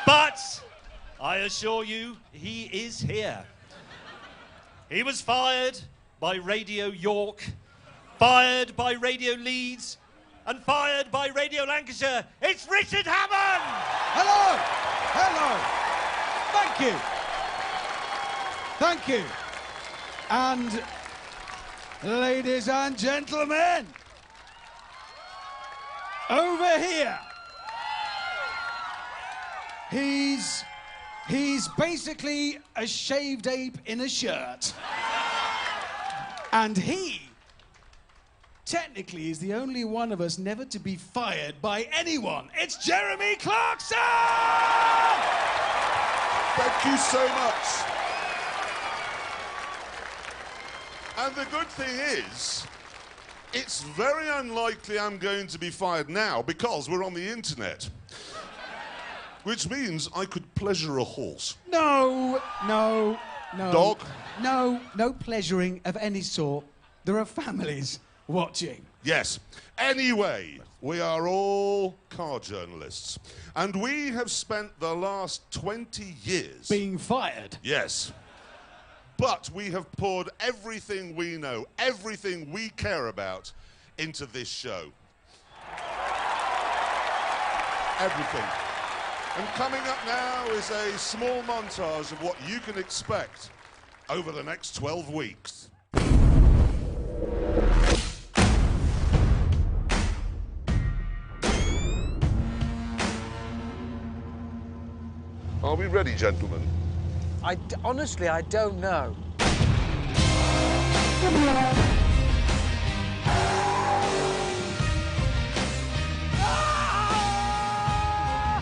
But I assure you, he is here. He was fired by Radio York, fired by Radio Leeds, and fired by Radio Lancashire. It's Richard Hammond! Hello! Hello! Thank you. Thank you. And ladies and gentlemen, over here, he's basically a shaved ape in a shirt. And he technically is the only one of us never to be fired by anyone. It's Jeremy Clarkson! Thank you so much. And the good thing is, it's very unlikely I'm going to be fired now because we're on the internet. Which means I could pleasure a horse. No. Dog? No pleasuring of any sort. There are families watching. Yes. Anyway, we are all car journalists. And we have spent the last 20 years... being fired? Yes. But we have poured everything we know, everything we care about, into this show. Everything. And coming up now is a small montage of what you can expect over the next 12 weeks. Are we ready, gentlemen? Honestly, I don't know.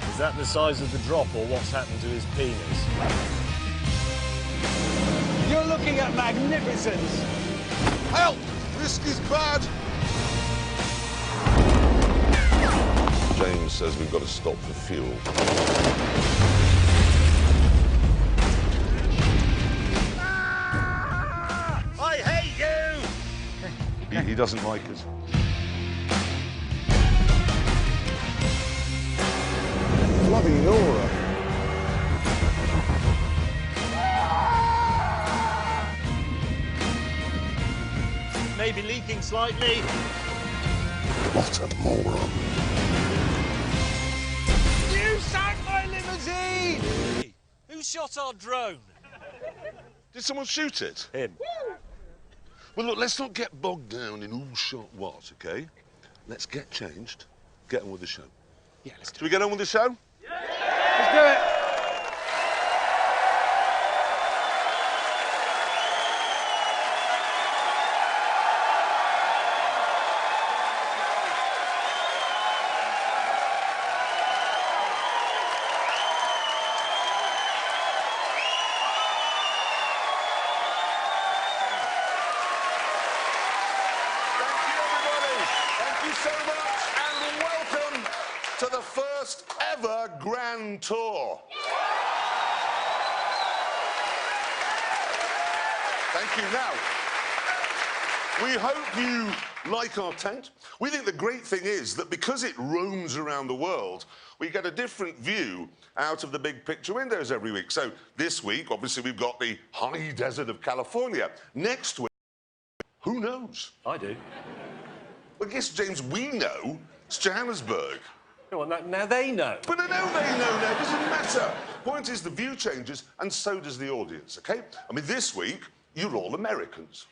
Is that the size of the drop, or what's happened to his penis? You're looking at magnificence. Help! Risk is bad! James says we've got to stop for fuel. I hate you! He doesn't like it. Bloody Nora. Maybe leaking slightly. What a moron. You sank my limousine! Who shot our drone? Did someone shoot it? Him. Well, look, let's not get bogged down in who shot what, OK? Let's get changed, get on with the show. Yeah, let's do it. Shall we get on with the show? Let's do it. To the first ever Grand Tour. Thank you. Now, we hope you like our tent. We think the great thing is that because it roams around the world, we get a different view out of the big picture windows every week. So this week, obviously, we've got the high desert of California. Next week, who knows? I do. Well, I guess, James, we know it's Johannesburg. Well, now they know. But I know they know now. It doesn't matter. Point is, the view changes, and so does the audience, OK? I mean, this week, you're all Americans.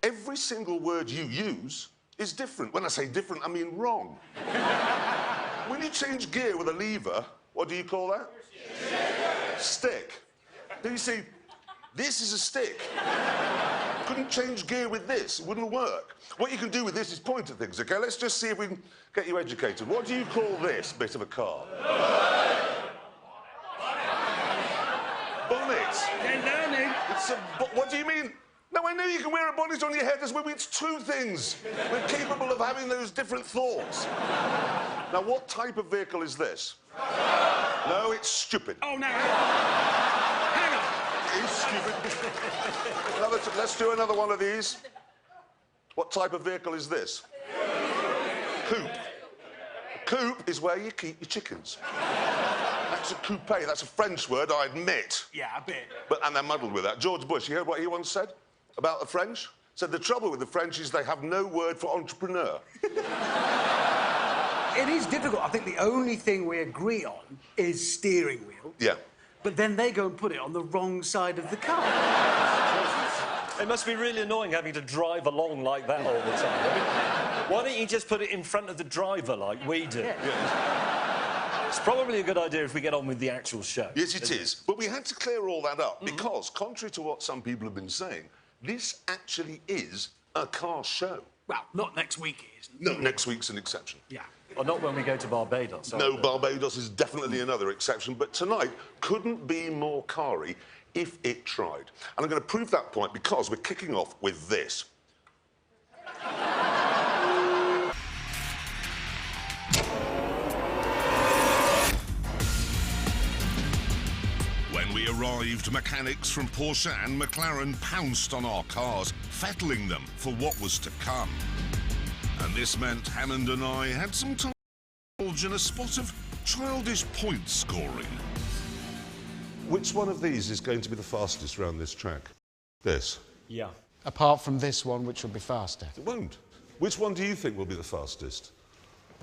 Every single word you use is different. When I say different, I mean wrong. When you change gear with a lever, what do you call that? Stick. Do you see? This is a stick. Couldn't change gear with this. It wouldn't work. What you can do with this is point at things, OK? Let's just see if we can get you educated. What do you call this bit of a car? Bonnet. They're learning. It's a... What do you mean? No, I know you can wear a bonnet on your head as well. It's two things. We're capable of having those different thoughts. Now, what type of vehicle is this? No, it's stupid. Oh, no. Hang on. It's stupid. Let's do another one of these. What type of vehicle is this? Coupe. A coupe is where you keep your chickens. That's a coupe. That's a French word, I admit. Yeah, a bit. And they're muddled with that. George Bush, you heard what he once said about the French? Said the trouble with the French is they have no word for entrepreneur. It is difficult. I think the only thing we agree on is steering wheel. Yeah. But then they go and put it on the wrong side of the car. It must be really annoying having to drive along like that all the time. I mean, why don't you just put it in front of the driver like we do? Yeah. It's probably a good idea if we get on with the actual show. Yes, it is. But we had to clear all that up because, contrary to what some people have been saying, this actually is a car show. Well, not next week, it isn't. No, next week's an exception. Yeah. Or not when we go to Barbados. No, Barbados is definitely another exception, but tonight couldn't be more car-y if it tried. And I'm going to prove that point because we're kicking off with this. When we arrived, mechanics from Porsche and McLaren pounced on our cars, fettling them for what was to come. And this meant Hammond and I had some time to indulge in a spot of childish point scoring. Which one of these is going to be the fastest round this track? This? Yeah. Apart from this one, which will be faster. It won't. Which one do you think will be the fastest?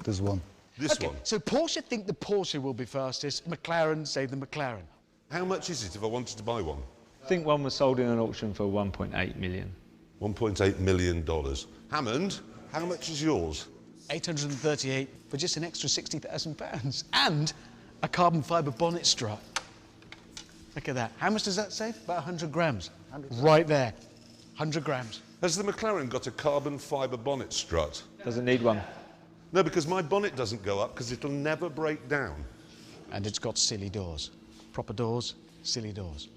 There's one. This Okay, one? so Porsche think the Porsche will be fastest, McLaren say the McLaren. How much is it if I wanted to buy one? I think one was sold in an auction for 1.8 million. $1.8 million. Hammond, how much is yours? 838 for just an extra £60,000 and a carbon fibre bonnet strut. Look at that. How much does that save? About 100 grams. Right there. 100 grams. Has the McLaren got a carbon fibre bonnet strut? Doesn't need one. No, because my bonnet doesn't go up because it'll never break down. And it's got silly doors. Proper doors, silly doors.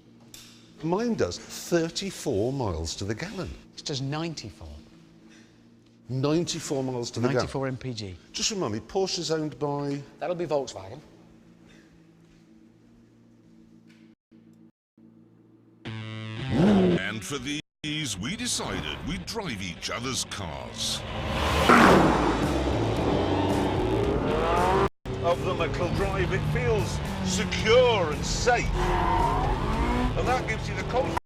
Mine does 34 miles to the gallon. It's just 94. 94 miles to the gallon. 94 mpg. Just remind me, Porsche's owned by... That'll be Volkswagen. And for these, we decided we'd drive each other's cars. Of the McLaren Drive, it feels secure and safe. And that gives you the confidence.